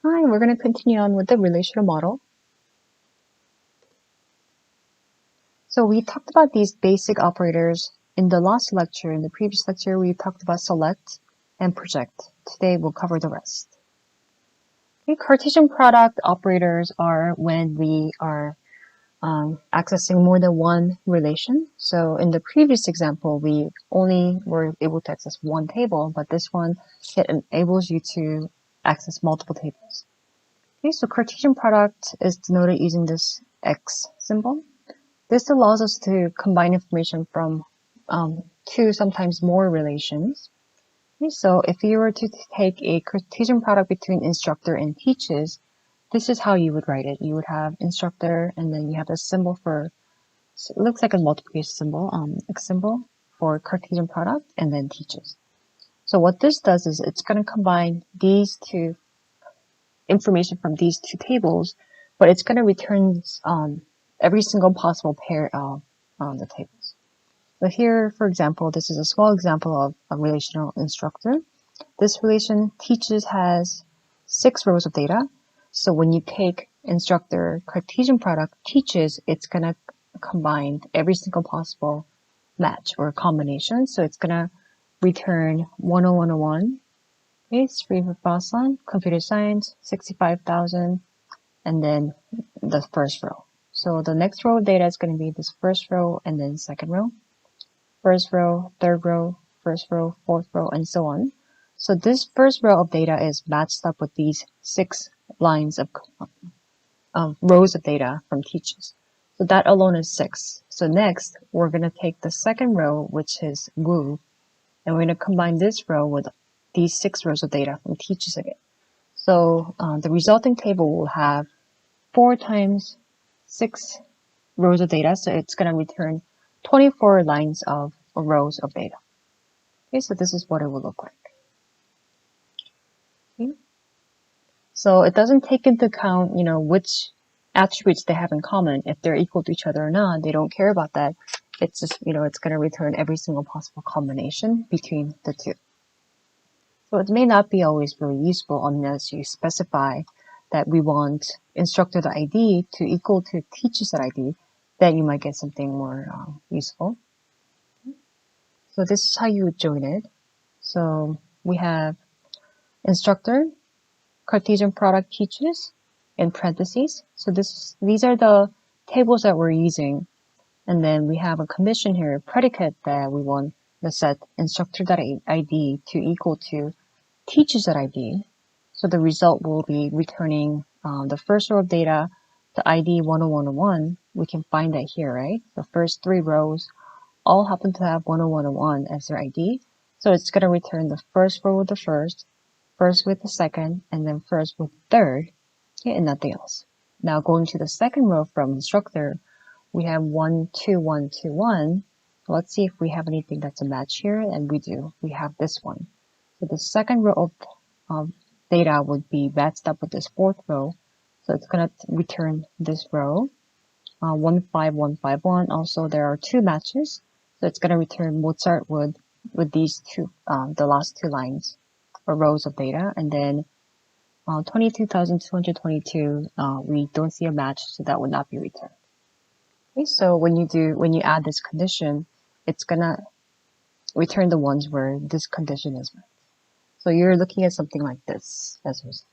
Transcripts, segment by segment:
Hi, we're going to continue on with the relational model. So we talked about these basic operators in the last lecture. In the previous lecture, we talked about select and project. Today, we'll cover the rest. Okay, Cartesian product operators are when we are accessing more than one relation. So in the previous example, we only were able to access one table, but this one, it enables you to access multiple tables. Okay, so Cartesian product is denoted using this X symbol. This allows us to combine information from two, sometimes more relations. Okay, so if you were to take a Cartesian product between instructor and teaches, this is how you would write it. You would have instructor, and then you have a symbol for, so it looks like a multiplication symbol, X symbol for Cartesian product, and then teaches. So what this does is it's going to combine these two information from these two tables, but it's going to return every single possible pair of the tables. So here, for example, this is a small example of a relational instructor. This relation teaches has 6 rows of data. So when you take instructor Cartesian product teaches, it's going to combine every single possible match or combination. So it's going to return 10101, okay, Spring for Boston, computer science, 65,000, and then the first row. So the next row of data is going to be this first row and then second row, first row, third row, first row, fourth row, and so on. So this first row of data is matched up with these 6 lines of rows of data from teaches. So that alone is 6. So next, we're going to take the second row, which is Wu, and we're going to combine this row with these 6 rows of data from teaches again. So the resulting table will have 4 times 6 rows of data, so it's going to return 24 lines of rows of data. Okay, so this is what it will look like. Okay. So it doesn't take into account, which attributes they have in common. If they're equal to each other or not, they don't care about that. It's just, it's going to return every single possible combination between the two. So it may not be always really useful unless you specify that we want instructor.id to equal to teachers.id, then you might get something more useful. So this is how you would join it. So we have instructor, Cartesian product teaches, in parentheses. So these are the tables that we're using. And then we have a condition here, predicate, that we want the set instructor.id to equal to teachers.id. So the result will be returning the first row of data, the ID 10101. We can find that here, right? The first 3 rows all happen to have 10101 as their ID. So it's going to return the first row with the first with the second, and then first with third, okay, and nothing else. Now going to the second row from instructor, we have 12121. Let's see if we have anything that's a match here, and we do. We have this one. So the second row of data would be matched up with this fourth row. So it's going to return this row, 15151. Also, there are 2 matches. So it's going to return Mozart with these 2, the last 2 lines or rows of data. And then 22,222, we don't see a match, so that would not be returned. Okay, so when you add this condition, it's going to return the ones where this condition is met. So you're looking at something like this as a result.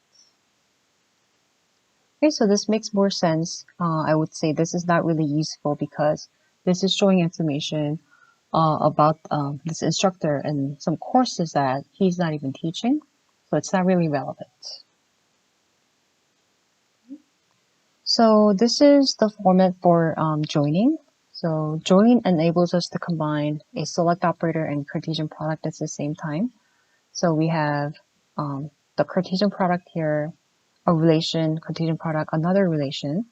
Okay, so this makes more sense. I would say this is not really useful because this is showing information about this instructor and some courses that he's not even teaching. So it's not really relevant. So this is the format for joining. So join enables us to combine a select operator and Cartesian product at the same time. So we have the Cartesian product here, a relation, Cartesian product, another relation.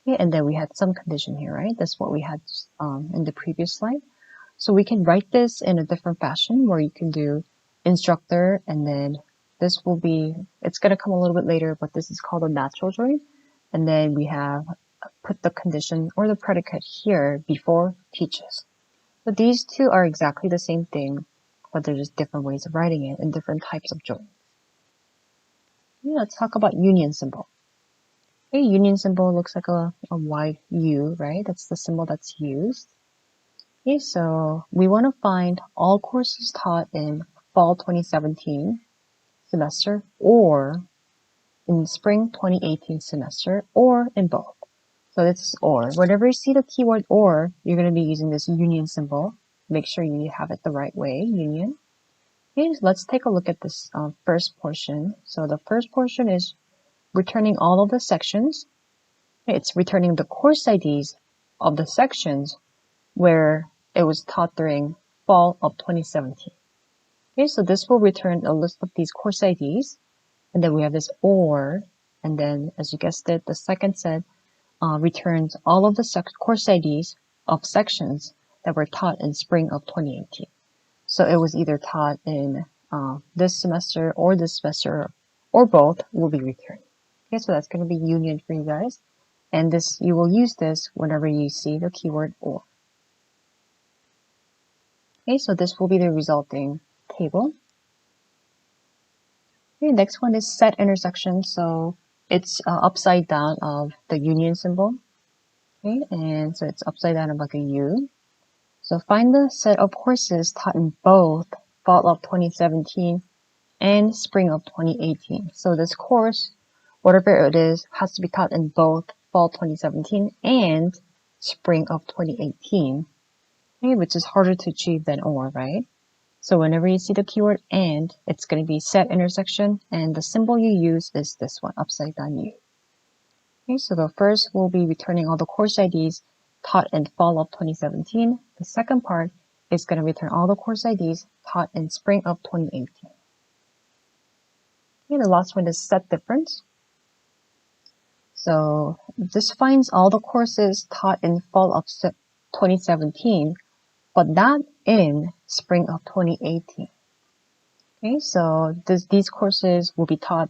Okay, and then we had some condition here, right? That's what we had in the previous slide. So we can write this in a different fashion where you can do instructor, and then this will be, it's going to come a little bit later, but this is called a natural join. And then we have put the condition or the predicate here before teaches. So these two are exactly the same thing, but they're just different ways of writing it and different types of joins. Let's talk about union symbol. A union symbol looks like a wide U, right? That's the symbol that's used. Okay, so we want to find all courses taught in fall 2017 semester or in spring 2018 semester or in both. So this is or. Whenever you see the keyword or, you're going to be using this union symbol. Make sure you have it the right way, union. Okay, so let's take a look at this first portion. So the first portion is returning all of the sections. It's returning the course IDs of the sections where it was taught during fall of 2017. Okay, so this will return a list of these course IDs. And then we have this or, and then as you guessed it, the second set returns all of the course IDs of sections that were taught in spring of 2018. So it was either taught in this semester or both will be returned. Okay, so that's going to be union for you guys. And this, you will use this whenever you see the keyword or. Okay, so this will be the resulting table. Okay, next one is set intersection. So it's upside down of the union symbol. Okay, and so it's upside down of like a U. So find the set of courses taught in both fall of 2017 and spring of 2018. So this course, whatever it is, has to be taught in both fall 2017 and spring of 2018, okay, which is harder to achieve than or, right? So whenever you see the keyword and, it's going to be set intersection, and the symbol you use is this one, upside down U. Okay, so the first will be returning all the course IDs taught in fall of 2017. The second part is going to return all the course IDs taught in spring of 2018. Okay, the last one is set difference. So this finds all the courses taught in fall of 2017, but not in spring of 2018. Okay, so these courses will be taught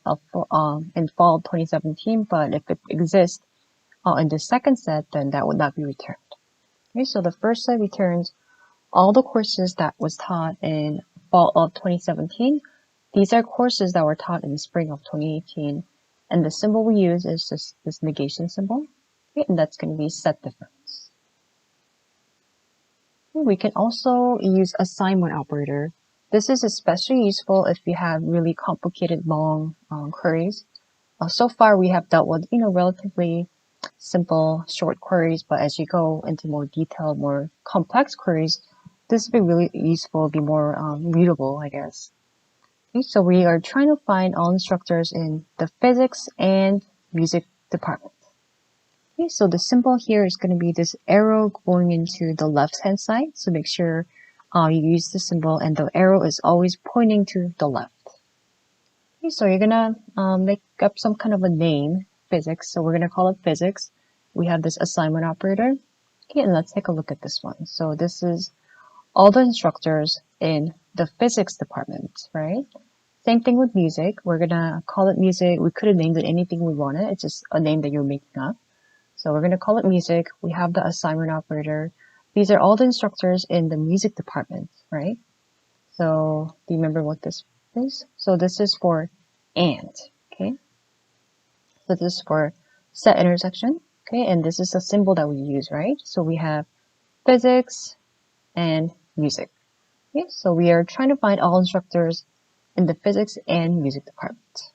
in fall 2017, but if it exists in the second set, then that would not be returned. Okay, so the first set returns all the courses that was taught in fall of 2017. These are courses that were taught in the spring of 2018, and the symbol we use is this negation symbol, okay, and that's going to be set difference. Okay, we can also use assignment operator. This is especially useful if you have really complicated long queries. So far we have dealt with relatively simple short queries, but as you go into more detailed, more complex queries, this would be really useful, be more readable, I guess. Okay, so we are trying to find all instructors in the physics and music department. Okay, so the symbol here is going to be this arrow going into the left-hand side. So make sure you use the symbol and the arrow is always pointing to the left. Okay, so you're going to make up some kind of a name, physics. So we're going to call it physics. We have this assignment operator. Okay, and let's take a look at this one. So this is all the instructors in the physics department, right? Same thing with music. We're going to call it music. We could have named it anything we wanted. It's just a name that you're making up. So we're going to call it music. We have the assignment operator. These are all the instructors in the music department, right? So do you remember what this is? So this is for and, okay? So this is for set intersection, okay? And this is the symbol that we use, right? So we have physics and music. Okay? So we are trying to find all instructors in the physics and music department.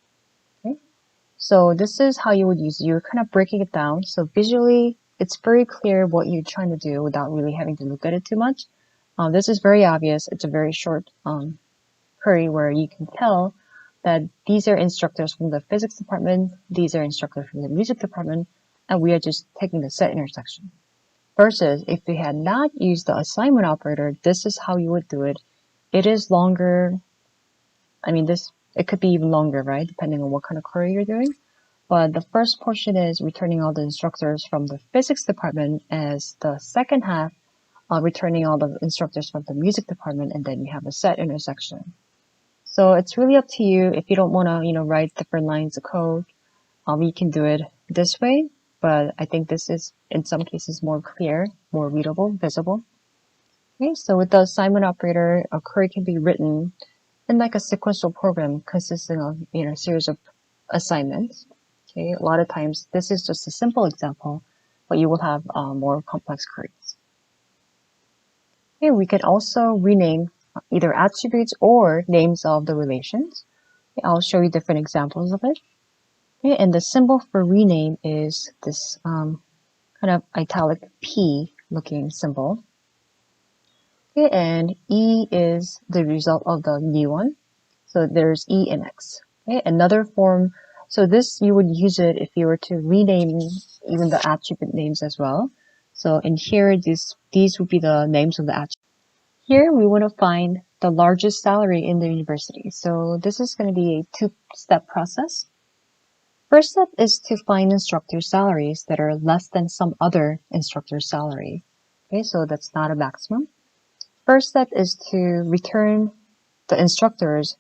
Okay? So this is how you would use it. You're kind of breaking it down. So visually, it's very clear what you're trying to do without really having to look at it too much. This is very obvious. It's a very short query where you can tell that these are instructors from the physics department, these are instructors from the music department, and we are just taking the set intersection. Versus if we had not used the assignment operator, this is how you would do it. It is longer. I mean, it could be even longer, right? Depending on what kind of query you're doing. But the first portion is returning all the instructors from the physics department, as the second half returning all the instructors from the music department, and then you have a set intersection. So it's really up to you. If you don't want to, write different lines of code, you can do it this way. But I think this is, in some cases, more clear, more readable, visible. Okay, so with the assignment operator, a query can be written in like a sequential program consisting of, a series of assignment. Okay, a lot of times this is just a simple example, but you will have more complex queries. Okay, we can also rename either attributes or names of the relations. Okay, I'll show you different examples of it. Okay, and the symbol for rename is this kind of italic P looking symbol. Okay, and E is the result of the new one. So there's E and X. Okay, another form. So this, you would use it if you were to rename even the attribute names as well. So in here, these would be the names of the attributes. Here we want to find the largest salary in the university. So this is going to be a two-step process. First step is to find instructor salaries that are less than some other instructor's salary. Okay, so that's not a maximum. First step is to return the instructors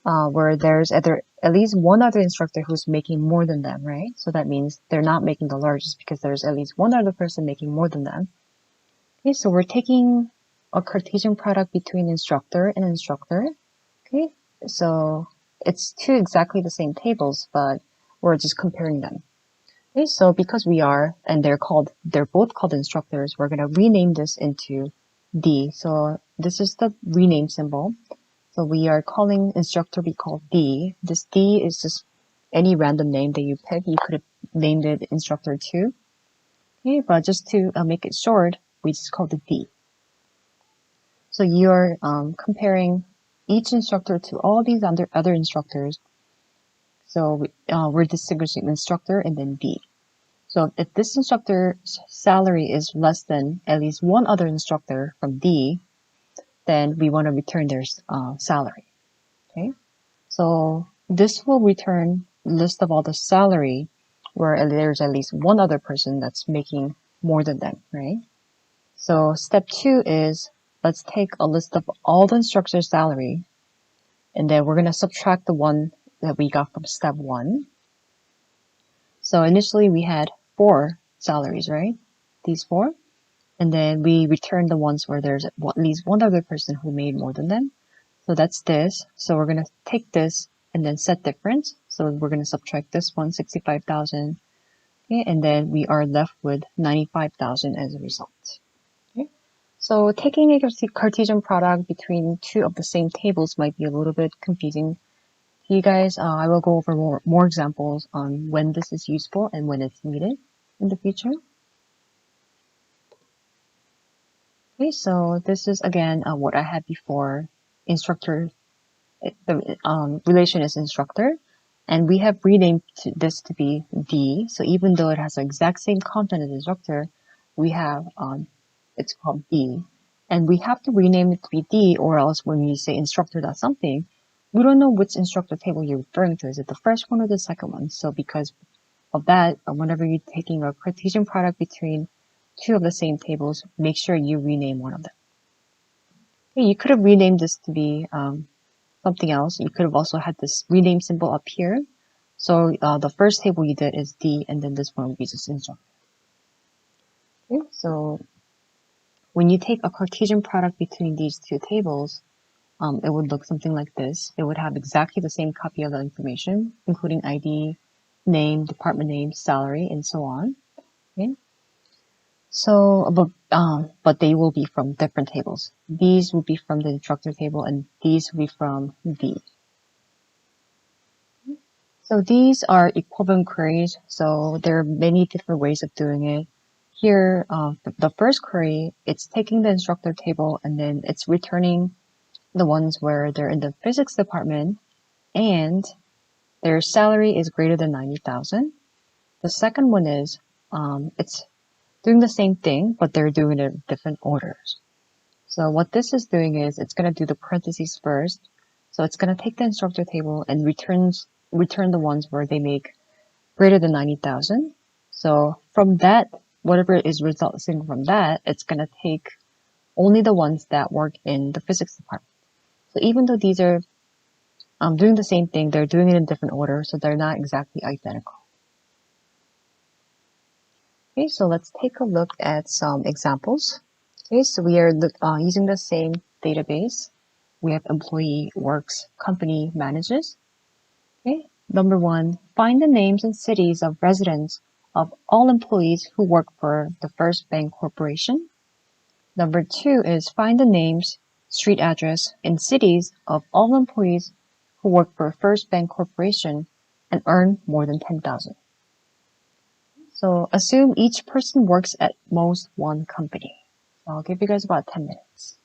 where there's either at least one other instructor who's making more than them, right? So that means they're not making the largest because there's at least one other person making more than them. Okay, so we're taking a Cartesian product between instructor and instructor. Okay, so it's two exactly the same tables, but we're just comparing them. Okay, so because we are, and they're both called instructors, we're gonna rename this into D. So this is the rename symbol. So we are calling instructor be called D. This D is just any random name that you pick. You could have named it instructor 2. Okay, but just to make it short, we just call it D. So you're comparing each instructor to all these other instructors. So we're distinguishing instructor and then D. So if this instructor's salary is less than at least one other instructor from D, then we want to return their salary. Okay, so this will return a list of all the salary where there's at least one other person that's making more than them, right? So step 2 is let's take a list of all the instructors' salary, and then we're going to subtract the one that we got from step 1. So initially we had 4 salaries, right? These 4. And then we return the ones where there's at least one other person who made more than them. So that's this. So we're going to take this and then set difference. So we're going to subtract this one, 65,000. Okay, and then we are left with 95,000 as a result. Okay. So taking a Cartesian product between two of the same tables might be a little bit confusing to you guys. I will go over more examples on when this is useful and when it's needed in the future. Okay, so this is again what I had before. Instructor, the relation is instructor, and we have renamed this to be D. So even though it has the exact same content as instructor, we have it's called D, and we have to rename it to be D, or else when you say instructor dot something, we don't know which instructor table you're referring to. Is it the first one or the second one? So because of that, whenever you're taking a Cartesian product between two of the same tables, make sure you rename one of them. Okay, you could have renamed this to be something else. You could have also had this rename symbol up here. So the first table you did is D, and then this one will be just instructor. Okay, so when you take a Cartesian product between these two tables, it would look something like this. It would have exactly the same copy of the information, including ID, name, department name, salary, and so on. Okay. So, but they will be from different tables. These will be from the instructor table, and these will be from D. So these are equivalent queries. So there are many different ways of doing it. Here, the first query, it's taking the instructor table and then it's returning the ones where they're in the physics department and their salary is greater than 90,000. The second one is, it's doing the same thing, but they're doing it in different orders. So what this is doing is it's going to do the parentheses first. So it's going to take the instructor table and return the ones where they make greater than 90,000. So from that, whatever is resulting from that, it's going to take only the ones that work in the physics department. So even though these are doing the same thing, they're doing it in different order, so they're not exactly identical. Okay, so let's take a look at some examples. Okay, so we are using the same database. We have employee, works, company, manages. Okay, Number 1, find the names and cities of residents of all employees who work for the First Bank Corporation. Number 2 is find the names, street address, and cities of all employees who work for First Bank Corporation and earn more than 10,000. So assume each person works at most one company. So I'll give you guys about 10 minutes.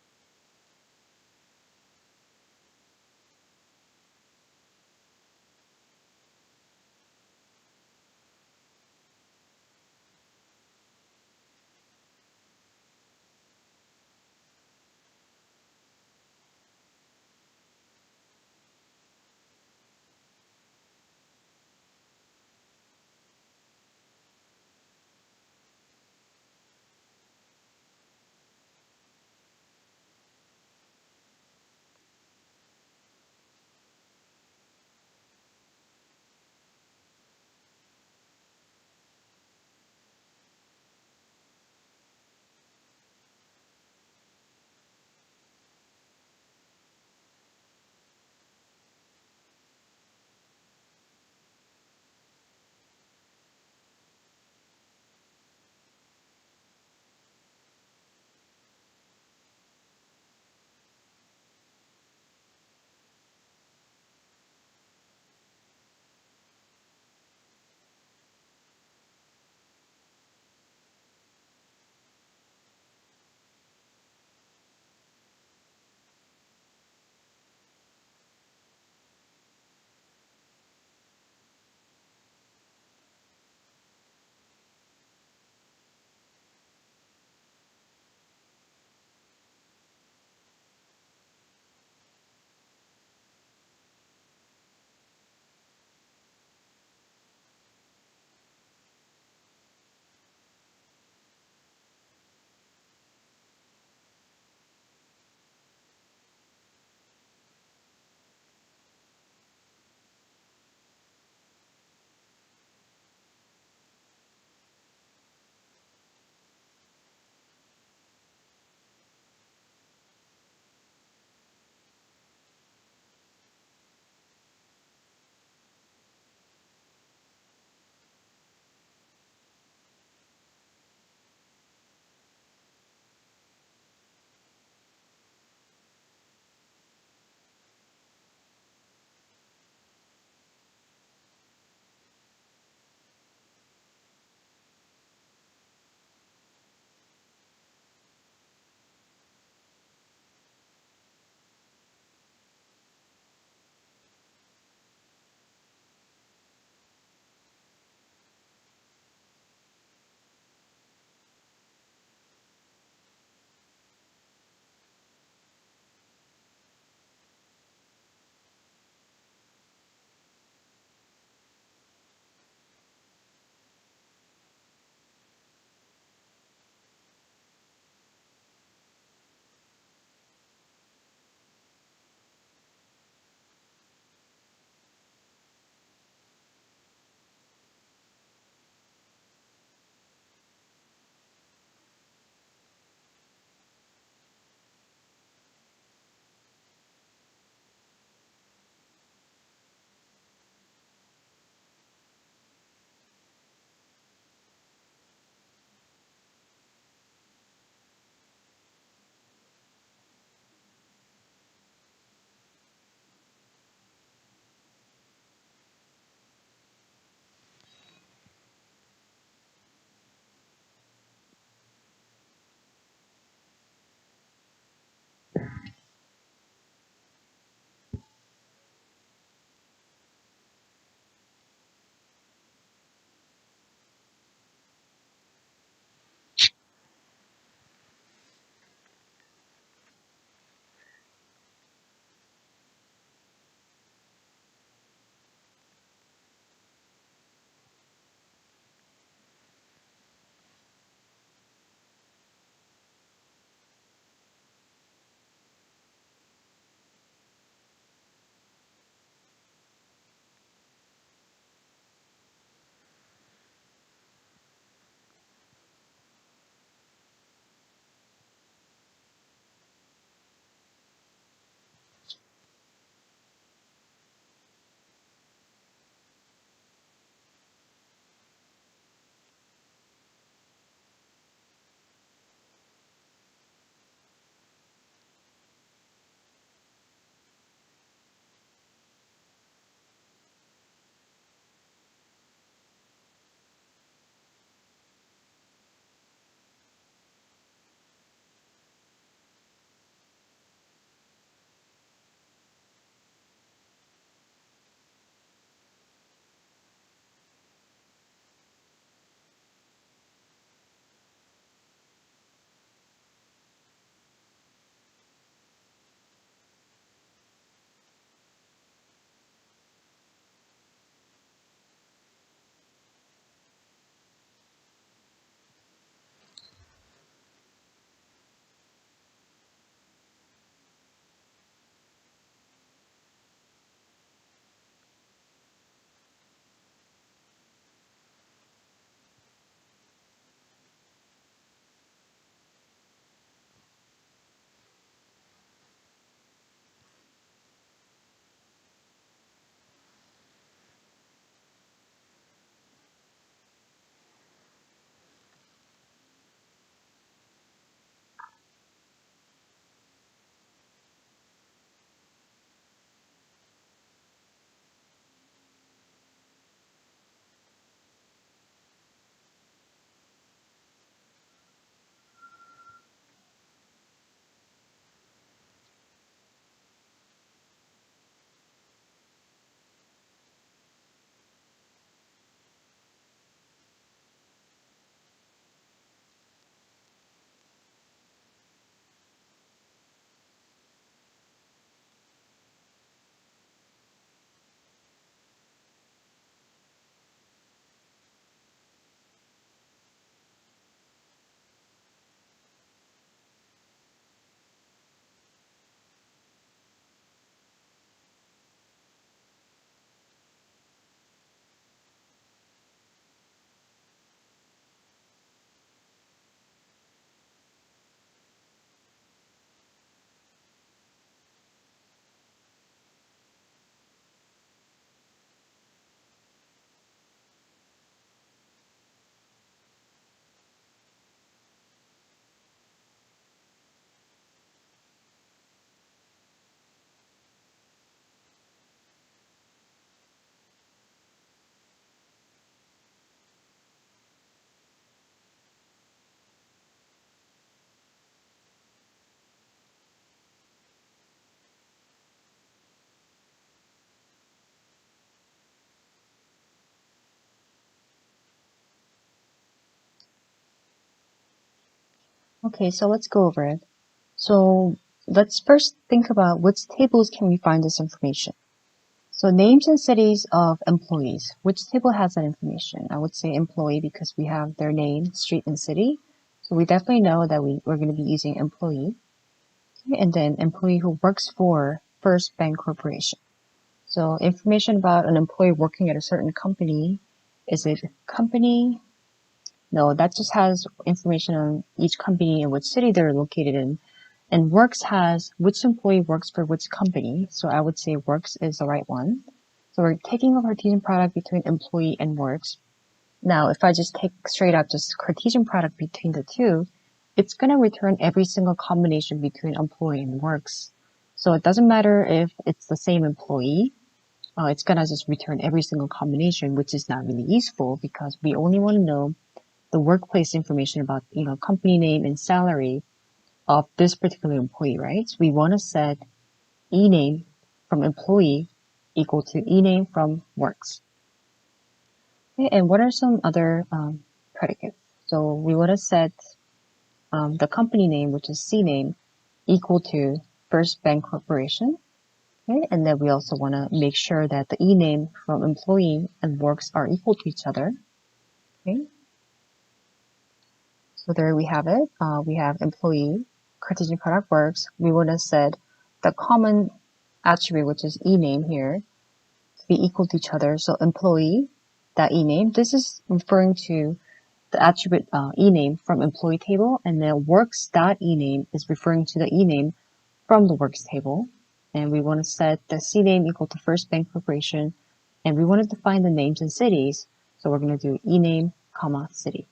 Okay, so let's go over it. So let's first think about which tables can we find this information. So names and cities of employees. Which table has that information? I would say employee because we have their name, street, and city. So we definitely know that we're going to be using employee. Okay, and then employee who works for First Bank Corporation. So information about an employee working at a certain company. Is it company? No, that just has information on each company and which city they're located in. And works has which employee works for which company. So I would say works is the right one. So we're taking a Cartesian product between employee and works. Now, if I just take straight up just Cartesian product between the two, it's going to return every single combination between employee and works. So it doesn't matter if it's the same employee. It's going to just return every single combination, which is not really useful because we only want to know the workplace information about, company name and salary of this particular employee, right? So we want to set ename from employee equal to ename from works. Okay, and what are some other predicates? So we want to set the company name, which is CNAME, equal to First Bank Corporation. Okay, and then we also want to make sure that the ename from employee and works are equal to each other. Okay, so there we have it. We have employee, Cartesian product works. We want to set the common attribute, which is ename here, to be equal to each other. So employee, that ename, this is referring to the attribute ename from employee table, and then works dot ename is referring to the ename from the works table. And we want to set the CNAME equal to First Bank Corporation, and we want to define the names and cities. So we're going to do ename, comma, city.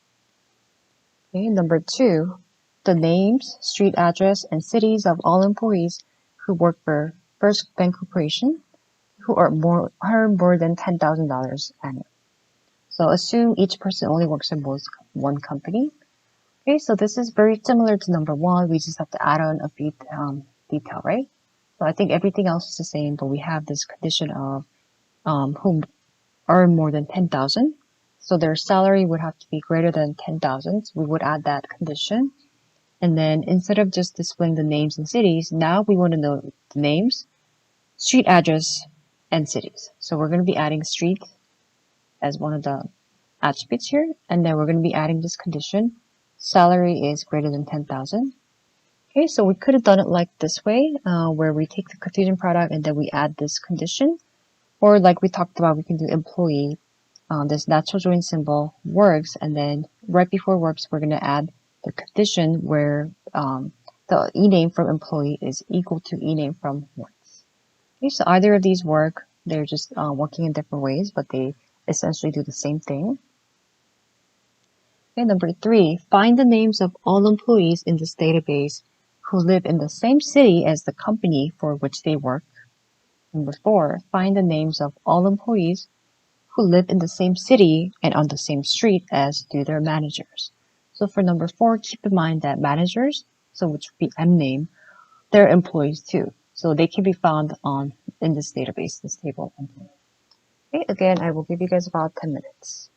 Okay, number 2, the names, street address, and cities of all employees who work for First Bank Corporation who earn more than $10,000 annually. So assume each person only works in one company. Okay, so this is very similar to number 1. We just have to add on a bit detail, right? So I think everything else is the same, but we have this condition of whom earn more than 10,000. So their salary would have to be greater than 10,000. So we would add that condition. And then instead of just displaying the names and cities, now we want to know the names, street address, and cities. So we're going to be adding street as one of the attributes here. And then we're going to be adding this condition. Salary is greater than 10,000. Okay, so we could have done it like this way, where we take the Cartesian product and then we add this condition. Or like we talked about, we can do employee, this natural join symbol, works, and then right before works, we're going to add the condition where the ename from employee is equal to ename from works. Okay, so either of these work. They're just working in different ways, but they essentially do the same thing. Okay, number 3, find the names of all employees in this database who live in the same city as the company for which they work. Number 4, find the names of all employees who live in the same city and on the same street as do their managers. So for number 4, keep in mind that managers, so which would be mname, they're employees too. So they can be found in this database, this table of employees. Okay, again, I will give you guys about 10 minutes.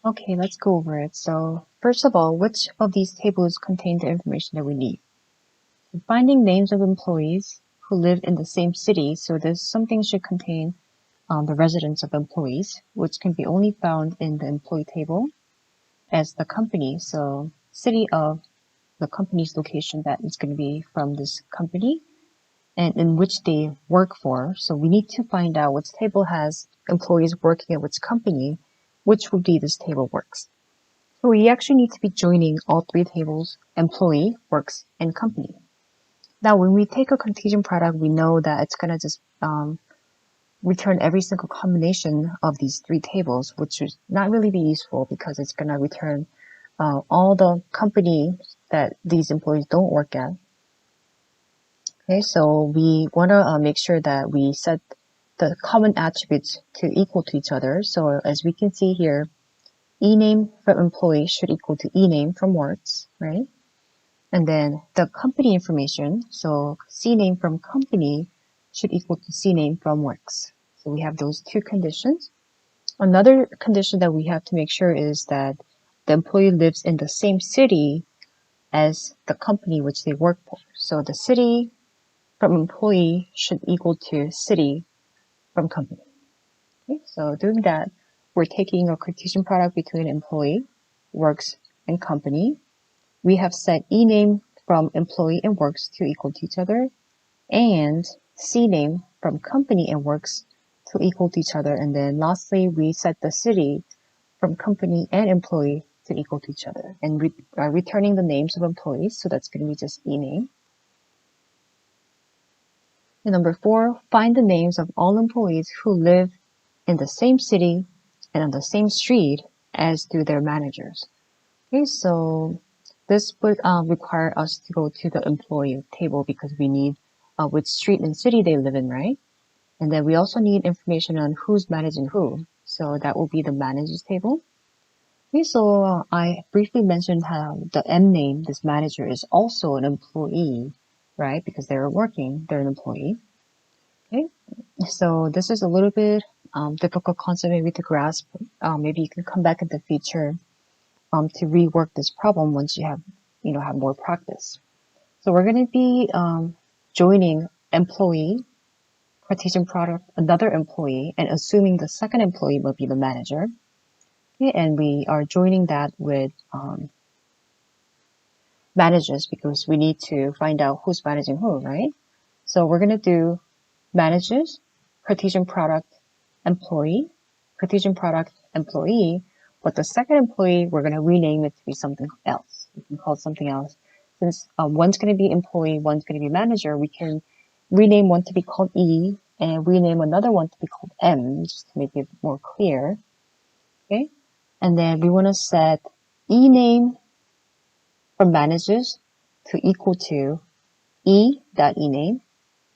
Okay, let's go over it. So first of all, which of these tables contain the information that we need? Finding names of employees who live in the same city. So this something should contain the residence of employees, which can be only found in the employee table as the company. So city of the company's location that is going to be from this company and in which they work for. So we need to find out which table has employees working at which company, which would be this table works. So we actually need to be joining all three tables, employee, works, and company. Now, when we take a contingent product, we know that it's going to just return every single combination of these three tables, which would not really be useful because it's going to return all the companies that these employees don't work at. Okay, so we want to make sure that we set the common attributes to equal to each other. So as we can see here, ename from employee should equal to ename from works, right? And then the company information, so cname from company should equal to cname from works. So we have those two conditions. Another condition that we have to make sure is that the employee lives in the same city as the company which they work for. So the city from employee should equal to city from company. Okay, so doing that, we're taking a Cartesian product between employee, works, and company. We have set ename from employee and works to equal to each other, and cname from company and works to equal to each other. And then lastly, we set the city from company and employee to equal to each other, and returning the names of employees. So that's going to be just ename. And number 4, find the names of all employees who live in the same city and on the same street as do their managers. Okay, so this would require us to go to the employee table because we need which street and city they live in, right? And then we also need information on who's managing who. So that will be the managers table. Okay, so I briefly mentioned how the M name, this manager, is also an employee, right? Because they're working, they're an employee. Okay, so this is a little bit difficult concept maybe to grasp. Maybe you can come back in the future to rework this problem once you have more practice. So we're going to be joining employee, Cartesian product, another employee, and assuming the second employee will be the manager. Okay, and we are joining that with managers because we need to find out who's managing who, right? So we're going to do managers, Cartesian product, employee, Cartesian product, employee, but the second employee, we're going to rename it to be something else. We can call it something else. Since one's going to be employee, one's going to be manager, we can rename one to be called E and rename another one to be called M, just to make it more clear. Okay? And then we want to set E name for managers to equal to E.ename,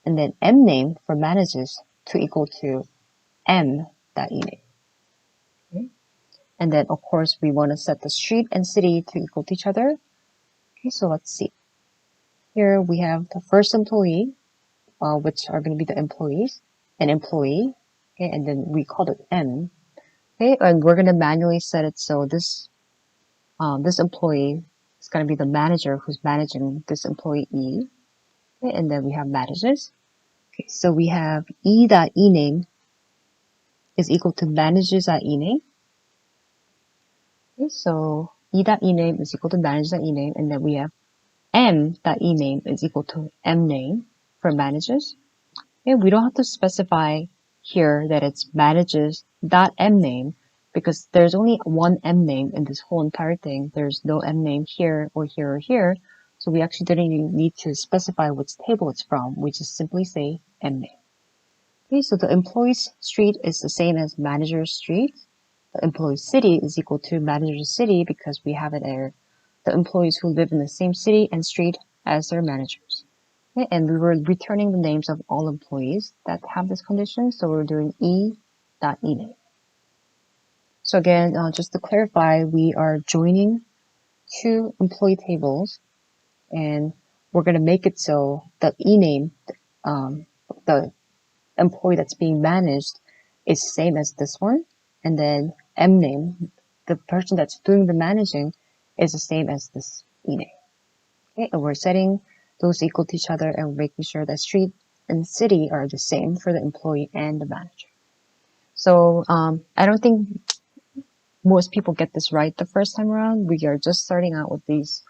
and then M name for managers to equal to M.ename. Okay? And then, of course, we want to set the street and city to equal to each other. Okay, so let's see. Here we have the first employee, which are going to be the employees, an employee, okay, and then we call it M. Okay, and we're going to manually set it so this employee is going to be the manager who's managing this employee E. Okay, and then we have managers. Okay, so we have E.ename is equal to managers.ename. Okay, so E.ename is equal to managers.ename, and then we have M.ename is equal to mname for managers. And we don't have to specify here that it's managers.mname because there's only one mname in this whole entire thing. There's no mname here or here or here. So we actually didn't even need to specify which table it's from. We just simply say mname. Okay, so the employee's street is the same as manager's street. The employee's city is equal to manager's city because we have it there. The employees who live in the same city and street as their managers. Okay, and we were returning the names of all employees that have this condition, so we're doing E.ename. So again, just to clarify, we are joining two employee tables, and we're going to make it so that ename, the employee that's being managed, is same as this one, and then mname, the person that's doing the managing is the same as this eating. Okay, and we're setting those equal to each other and making sure that street and city are the same for the employee and the manager. So I don't think most people get this right the first time around. We are just starting out with these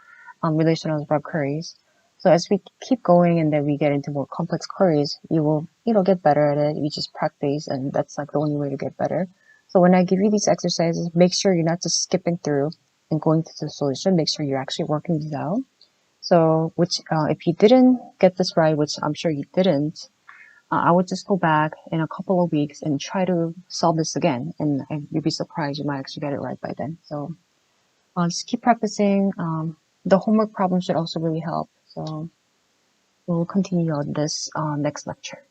relational algebra queries. So as we keep going and then we get into more complex queries, you will, get better at it. You just practice, and that's like the only way to get better. So when I give you these exercises, make sure you're not just skipping through and going to the solution. Make sure you're actually working these out. So, if you didn't get this right, which I'm sure you didn't, I would just go back in a couple of weeks and try to solve this again, and you'd be surprised you might actually get it right by then. So just keep practicing. The homework problem should also really help. So we'll continue on this next lecture.